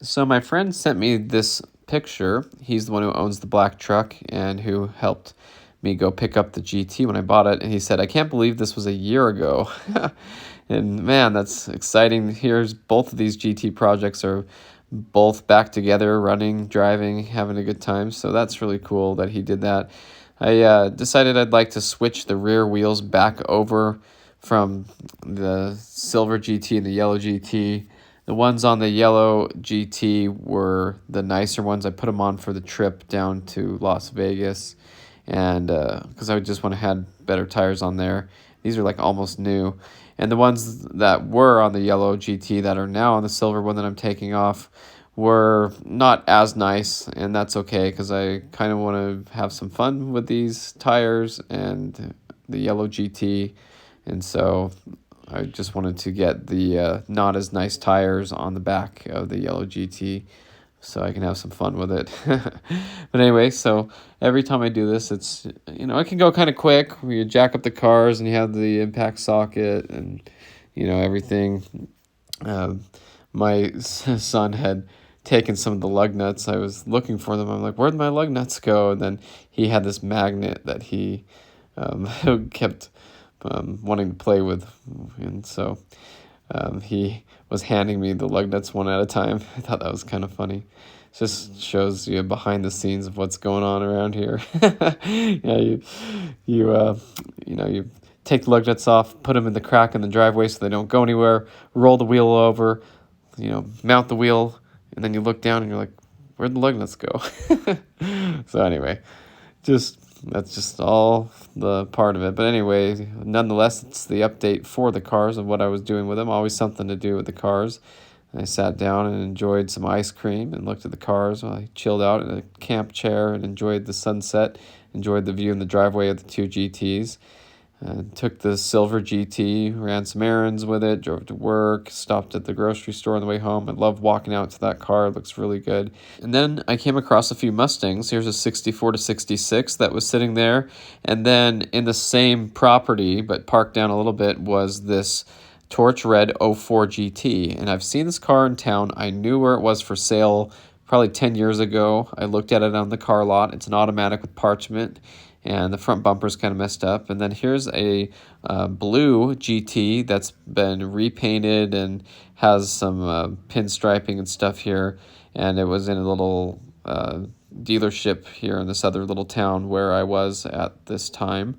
So my friend sent me this picture. He's the one who owns the black truck and who helped me go pick up the GT when I bought it. And he said, "I can't believe this was a year ago." And man, that's exciting. Here's both of these GT projects are both back together, running, driving, having a good time. So that's really cool that he did that. I decided I'd like to switch the rear wheels back over from the silver GT and the yellow GT. The ones on the yellow GT were the nicer ones. I put them on for the trip down to Las Vegas, and because I just want to have better tires on there. These are like almost new. And the ones that were on the yellow GT that are now on the silver one that I'm taking off were not as nice, and that's okay because I kind of want to have some fun with these tires and the yellow GT. And so I just wanted to get the not as nice tires on the back of the yellow GT so I can have some fun with it. But anyway, so every time I do this, it's, it can go kind of quick. You jack up the cars and you have the impact socket and, everything. My son had taken some of the lug nuts. I was looking for them. I'm like, where'd my lug nuts go? And then he had this magnet that he kept wanting to play with, and so he was handing me the lug nuts one at a time. I thought that was kind of funny. It just shows you behind the scenes of what's going on around here. Yeah, you take the lug nuts off, put them in the crack in the driveway so they don't go anywhere. Roll the wheel over, mount the wheel, and then you look down and you're like, where'd the lug nuts go? So anyway, that's just all the part of it. But anyway, nonetheless, it's the update for the cars of what I was doing with them. Always something to do with the cars. And I sat down and enjoyed some ice cream and looked at the cars while I chilled out in a camp chair and enjoyed the sunset, enjoyed the view in the driveway of the two GTs. Took the silver GT, ran some errands with it, drove to work, stopped at the grocery store on the way home. I love walking out to that car. It looks really good. And then I came across a few Mustangs. Here's a 64 to 66 that was sitting there. And then in the same property, but parked down a little bit, was this torch red '04 GT. And I've seen this car in town. I knew where it was for sale probably 10 years ago. I looked at it on the car lot. It's an automatic with parchment, and the front bumper's kind of messed up. And then here's a blue GT that's been repainted and has some pinstriping and stuff here. And it was in a little dealership here in this other little town where I was at this time.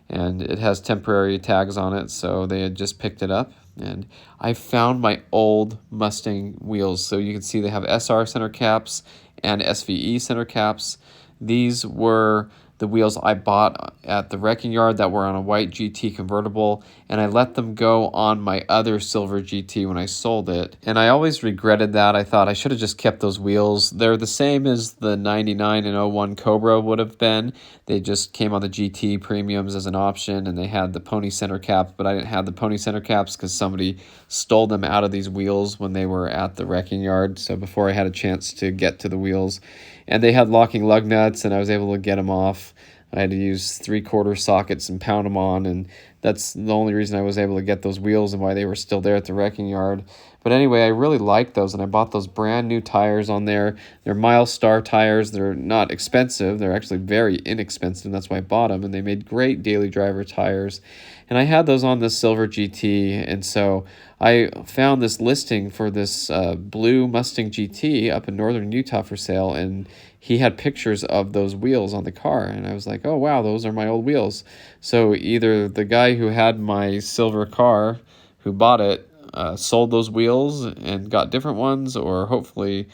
And it has temporary tags on it, so they had just picked it up. And I found my old Mustang wheels. So you can see they have SR center caps and SVE center caps. These were the wheels I bought at the wrecking yard that were on a white GT convertible, and I let them go on my other silver GT when I sold it. And I always regretted that. I thought I should have just kept those wheels. They're the same as the 99 and '01 Cobra would have been. They just came on the GT premiums as an option, and they had the pony center caps, but I didn't have the pony center caps because somebody stole them out of these wheels when they were at the wrecking yard, so before I had a chance to get to the wheels. And they had locking lug nuts, and I was able to get them off. I had to use 3/4 sockets and pound them on, and that's the only reason I was able to get those wheels and why they were still there at the wrecking yard. But anyway, I really liked those, and I bought those brand new tires on there. They're Milestar tires. They're not expensive. They're actually very inexpensive, and that's why I bought them, and they made great daily driver tires. And I had those on the silver GT, and so I found this listing for this blue Mustang GT up in northern Utah for sale, and he had pictures of those wheels on the car, and I was like, oh wow, those are my old wheels. So either the guy who had my silver car, who bought it, sold those wheels and got different ones, or hopefully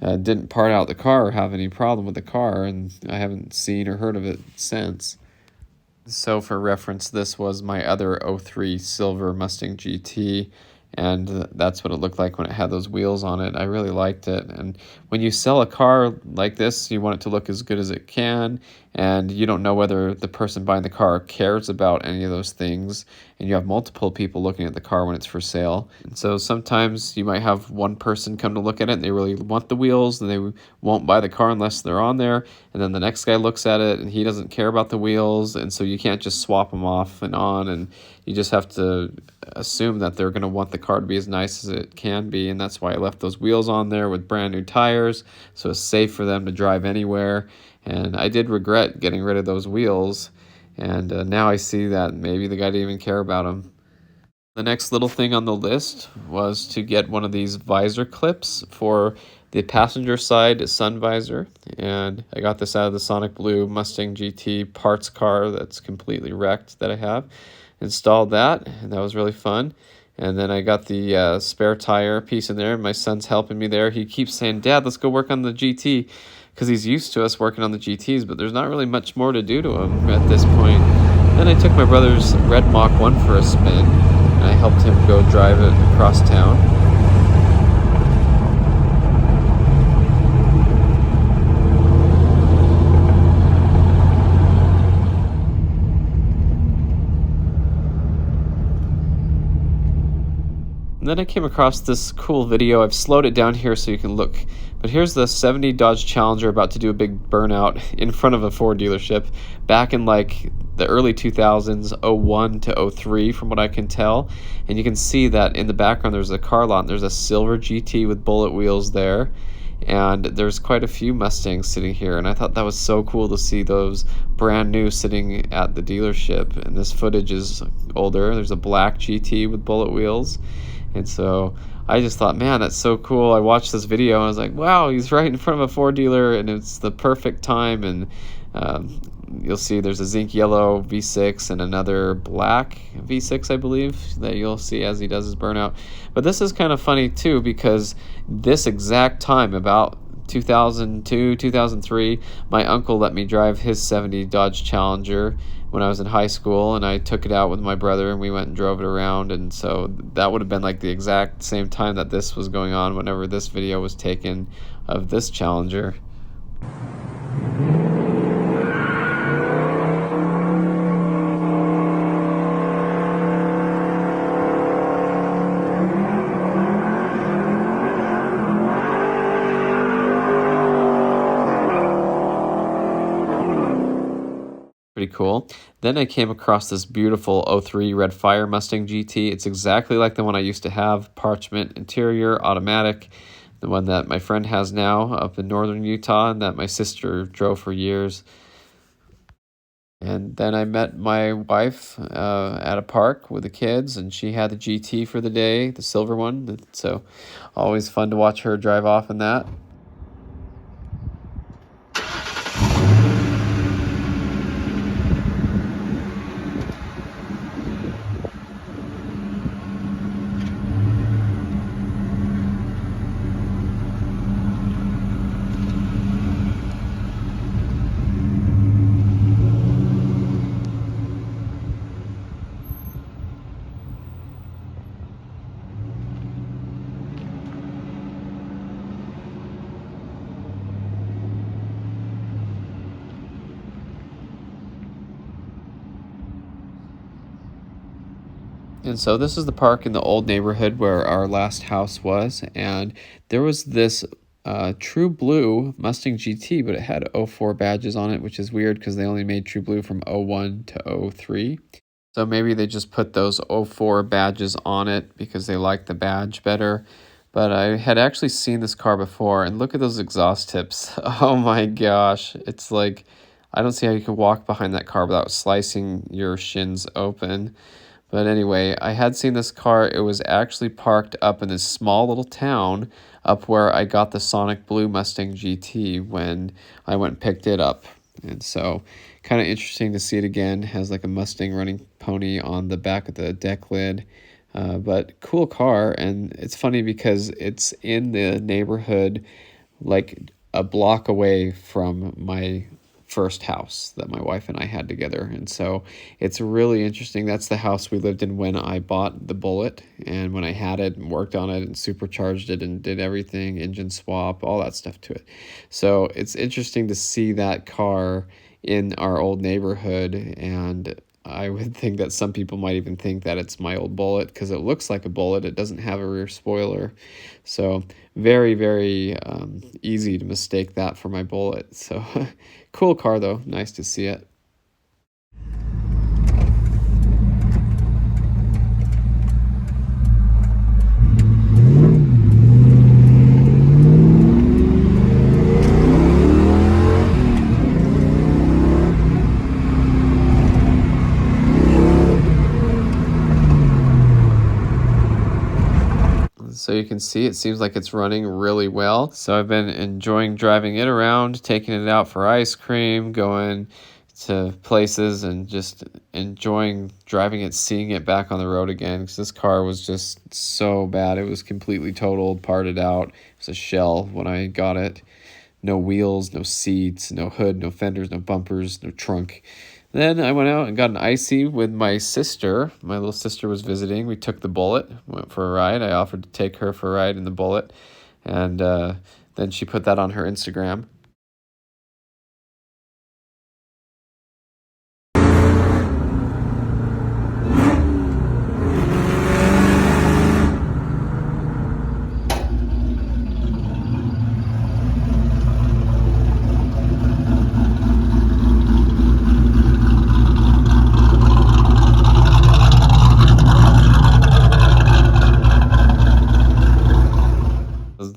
didn't part out the car or have any problem with the car, and I haven't seen or heard of it since. So for reference, this was my other '03 silver Mustang GT, and that's what it looked like when it had those wheels on it. I really liked it. And when you sell a car like this, you want it to look as good as it can, and you don't know whether the person buying the car cares about any of those things, and you have multiple people looking at the car when it's for sale. And so sometimes you might have one person come to look at it and they really want the wheels and they won't buy the car unless they're on there, and then the next guy looks at it and he doesn't care about the wheels, and so you can't just swap them off and on, and you just have to assume that they're going to want the car to be as nice as it can be. And that's why I left those wheels on there with brand new tires, so it's safe for them to drive anywhere. And I did regret getting rid of those wheels, and now I see that maybe the guy didn't even care about them. The next little thing on the list was to get one of these visor clips for the passenger side sun visor, and I got this out of the Sonic Blue Mustang GT parts car that's completely wrecked that I have. Installed that, and that was really fun. And then I got the spare tire piece in there, and my son's helping me there. He keeps saying, "Dad, let's go work on the GT," because he's used to us working on the GTs, but there's not really much more to do to him at this point. Then I took my brother's red Mach 1 for a spin, and I helped him go drive it across town. And then I came across this cool video. I've slowed it down here so you can look. But here's the 70 Dodge Challenger about to do a big burnout in front of a Ford dealership back in like the early 2000s, '01 to '03 from what I can tell. And you can see that in the background there's a car lot. And there's a silver GT with bullet wheels there. And there's quite a few Mustangs sitting here. And I thought that was so cool to see those brand new sitting at the dealership. And this footage is older. There's a black GT with bullet wheels. And so I just thought, man, that's so cool. I watched this video and I was like, wow, he's right in front of a Ford dealer and it's the perfect time. And you'll see there's a zinc yellow V6 and another black V6, I believe, that you'll see as he does his burnout. But this is kind of funny too, because this exact time, about 2002, 2003, my uncle let me drive his 70 Dodge Challenger when I was in high school, and I took it out with my brother and we went and drove it around. And so that would have been like the exact same time that this was going on whenever this video was taken of this Challenger. Pretty cool. Then I came across this beautiful '03 Red Fire Mustang GT. It's exactly like the one I used to have, parchment interior, automatic, the one that my friend has now up in northern Utah and that my sister drove for years. And then I met my wife at a park with the kids, and she had the GT for the day, the silver one. So always fun to watch her drive off in that. And so this is the park in the old neighborhood where our last house was, and there was this True Blue Mustang GT, but it had '04 badges on it, which is weird because they only made True Blue from '01 to '03. So maybe they just put those '04 badges on it because they like the badge better. But I had actually seen this car before, and look at those exhaust tips. Oh my gosh, it's like I don't see how you can walk behind that car without slicing your shins open. But anyway, I had seen this car. It was actually parked up in this small little town up where I got the Sonic Blue Mustang GT when I went and picked it up. And so kind of interesting to see it again. Has like a Mustang running pony on the back of the deck lid. But cool car. And it's funny because it's in the neighborhood like a block away from my first house that my wife and I had together. And so it's really interesting. That's the house we lived in when I bought the Bullet and when I had it and worked on it and supercharged it and did everything, engine swap, all that stuff to it. So it's interesting to see that car in our old neighborhood, and I would think that some people might even think that it's my old Bullet because it looks like a Bullet. It doesn't have a rear spoiler. So very, very easy to mistake that for my Bullet. So cool car though. Nice to see it. So you can see it seems like it's running really well. So I've been enjoying driving it around, taking it out for ice cream, going to places, and just enjoying driving it, seeing it back on the road again, because this car was just so bad. It was completely totaled, parted out. It was a shell when I got it. No wheels, no seats, no hood, no fenders, no bumpers, no trunk. Then I went out and got an icy with my sister. My little sister was visiting. We took the Bullet, went for a ride. I offered to take her for a ride in the Bullet. And then she put that on her Instagram.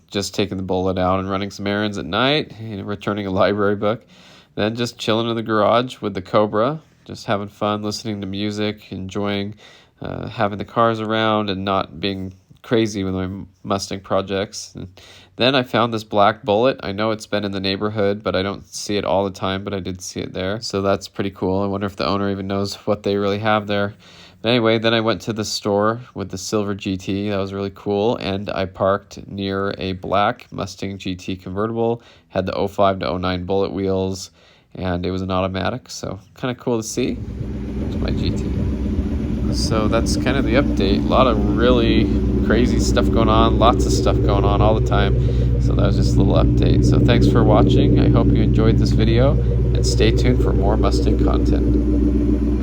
Just taking the Bullet out and running some errands at night, returning a library book, then just chilling in the garage with the Cobra, just having fun, listening to music, enjoying having the cars around and not being crazy with my Mustang projects. And then I found this black Bullet. I know it's been in the neighborhood, but I don't see it all the time, but I did see it there. So that's pretty cool. I wonder if the owner even knows what they really have there. But anyway, then I went to the store with the silver GT. That was really cool. And I parked near a black Mustang GT convertible. Had the 05 to 09 Bullet wheels, and it was an automatic. So kind of cool to see. There's my GT. So that's kind of the update. A lot of really crazy stuff going on. Lots of stuff going on all the time. So that was just a little update. So thanks for watching. I hope you enjoyed this video. And stay tuned for more Mustang content.